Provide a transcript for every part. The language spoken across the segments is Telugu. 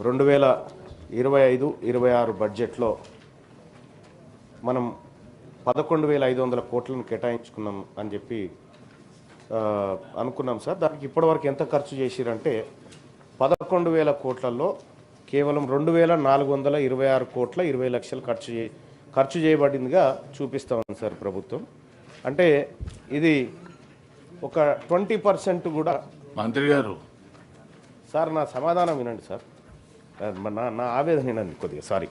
2025-26 బడ్జెట్లో మనం 11,500 కోట్లను కేటాయించుకున్నాం అని చెప్పి అనుకున్నాం సార్. దానికి ఇప్పటివరకు ఎంత ఖర్చు చేసిరంటే 11,000 కోట్లలో కేవలం 2,426 కోట్ల 20 లక్షలు ఖర్చు చేయబడిందిగా చూపిస్తాం సార్ ప్రభుత్వం. అంటే ఇది ఒక 20% కూడా. మంత్రి గారు సార్ నా సమాధానం వినండి సార్, నా ఆవేదన వినండి కొద్దిగా. సారీ,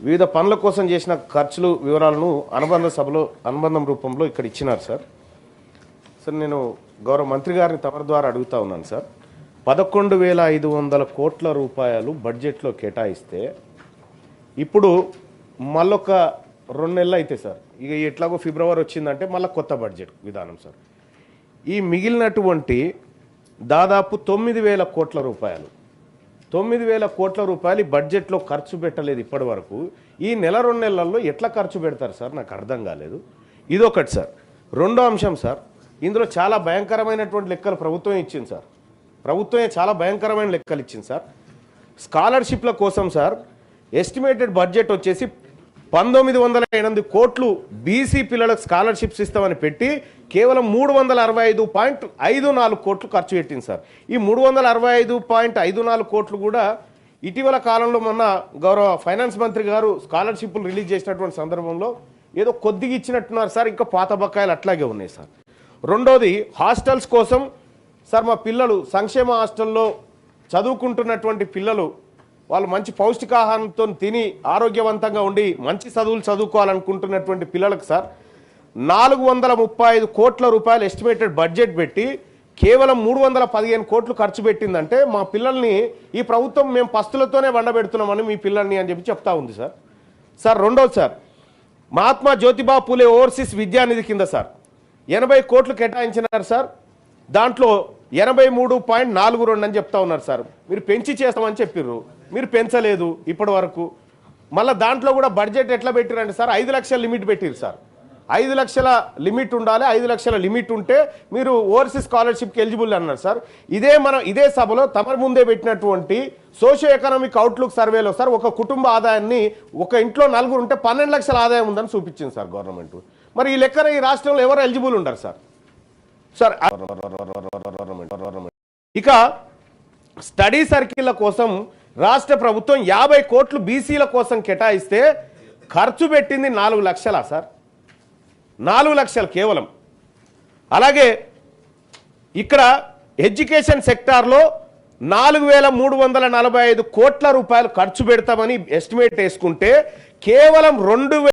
వివిధ పనుల కోసం చేసిన ఖర్చులు వివరాలను అనుబంధం రూపంలో ఇక్కడ ఇచ్చినారు సార్. సార్ నేను గౌరవ మంత్రి గారిని తమరి ద్వారా అడుగుతా ఉన్నాను సార్. 11,500 కోట్ల రూపాయలు బడ్జెట్లో కేటాయిస్తే ఇప్పుడు మళ్ళొక 2 నెలలు అయితే సార్, ఇక ఎట్లాగో ఫిబ్రవరి వచ్చిందంటే మళ్ళీ కొత్త బడ్జెట్ విధానం సార్. ఈ మిగిలినటువంటి దాదాపు 9,000 కోట్ల రూపాయలు 9,000 కోట్ల రూపాయలు ఈ బడ్జెట్లో ఖర్చు పెట్టలేదు ఇప్పటి వరకు. ఈ నెల 2 నెలల్లో ఎట్లా ఖర్చు పెడతారు సార్, నాకు అర్థం కాలేదు. ఇదొకటి సార్. రెండో అంశం సార్, ఇందులో చాలా భయంకరమైనటువంటి లెక్కలు ప్రభుత్వం ఇచ్చింది సార్. ప్రభుత్వమే చాలా భయంకరమైన లెక్కలు ఇచ్చింది సార్. స్కాలర్షిప్ల కోసం సార్ ఎస్టిమేటెడ్ బడ్జెట్ వచ్చేసి 1,908 కోట్లు బీసీ పిల్లలకు స్కాలర్షిప్స్ ఇస్తామని పెట్టి కేవలం 365.54 కోట్లు ఖర్చు పెట్టింది సార్. ఈ 365.54 కోట్లు కూడా ఇటీవల కాలంలో మొన్న గౌరవ ఫైనాన్స్ మంత్రి గారు స్కాలర్షిప్లు రిలీజ్ చేసినటువంటి సందర్భంలో ఏదో కొద్దిగా ఇచ్చినట్టున్నారు సార్, ఇంకా పాత బకాయిలు అట్లాగే ఉన్నాయి సార్. రెండోది హాస్టల్స్ కోసం సార్, మా పిల్లలు సంక్షేమ హాస్టల్లో చదువుకుంటున్నటువంటి పిల్లలు వాళ్ళు మంచి పౌష్టికాహారంతో తిని ఆరోగ్యవంతంగా ఉండి మంచి చదువులు చదువుకోవాలనుకుంటున్నటువంటి పిల్లలకు సార్ 435 కోట్ల రూపాయలు ఎస్టిమేటెడ్ బడ్జెట్ పెట్టి కేవలం 315 కోట్లు ఖర్చు పెట్టిందంటే మా పిల్లల్ని ఈ ప్రభుత్వం మేము పస్తులతోనే వండబెడుతున్నామని మీ పిల్లల్ని అని చెప్పి చెప్తా ఉంది సార్. సార్ రెండోది సార్, మహాత్మా జ్యోతిబా పూలే ఓవర్సీస్ విద్యానిధి కింద సార్ 80 కోట్లు కేటాయించినారు సార్. దాంట్లో 83.42 అని చెప్తా ఉన్నారు సార్. మీరు పెంచి చేస్తామని చెప్పిర్రు, మీరు పెంచలేదు ఇప్పటి వరకు. మళ్ళీ దాంట్లో కూడా బడ్జెట్ ఎట్లా పెట్టిరండి సార్, 5 లక్షల లిమిట్ పెట్టిరు సార్. 5 లక్షల లిమిట్ ఉండాలి, 5 లక్షల లిమిట్ ఉంటే మీరు ఓవర్సీస్ స్కాలర్షిప్కి ఎలిజిబుల్ అన్నారు సార్. ఇదే సభలో తమ ముందే పెట్టినటువంటి సోషియో ఎకనామిక్ అవుట్లుక్ సర్వేలో సార్ ఒక కుటుంబ ఆదాయాన్ని ఒక ఇంట్లో 4 ఉంటే 12 లక్షల ఆదాయం ఉందని చూపించింది సార్ గవర్నమెంట్. మరి ఈ లెక్కన ఈ రాష్ట్రంలో ఎవరు ఎలిజిబుల్ ఉండరు సార్. సార్ ఇక స్టడీ సర్కిళ్ల కోసం రాష్ట్ర ప్రభుత్వం 50 కోట్లు బీసీల కోసం కేటాయిస్తే ఖర్చు పెట్టింది 4 లక్షలా సార్, 4 లక్షలు కేవలం. అలాగే ఇక్కడ ఎడ్యుకేషన్ సెక్టార్లో 4,345 కోట్ల రూపాయలు ఖర్చు పెడతామని ఎస్టిమేట్ వేసుకుంటే కేవలం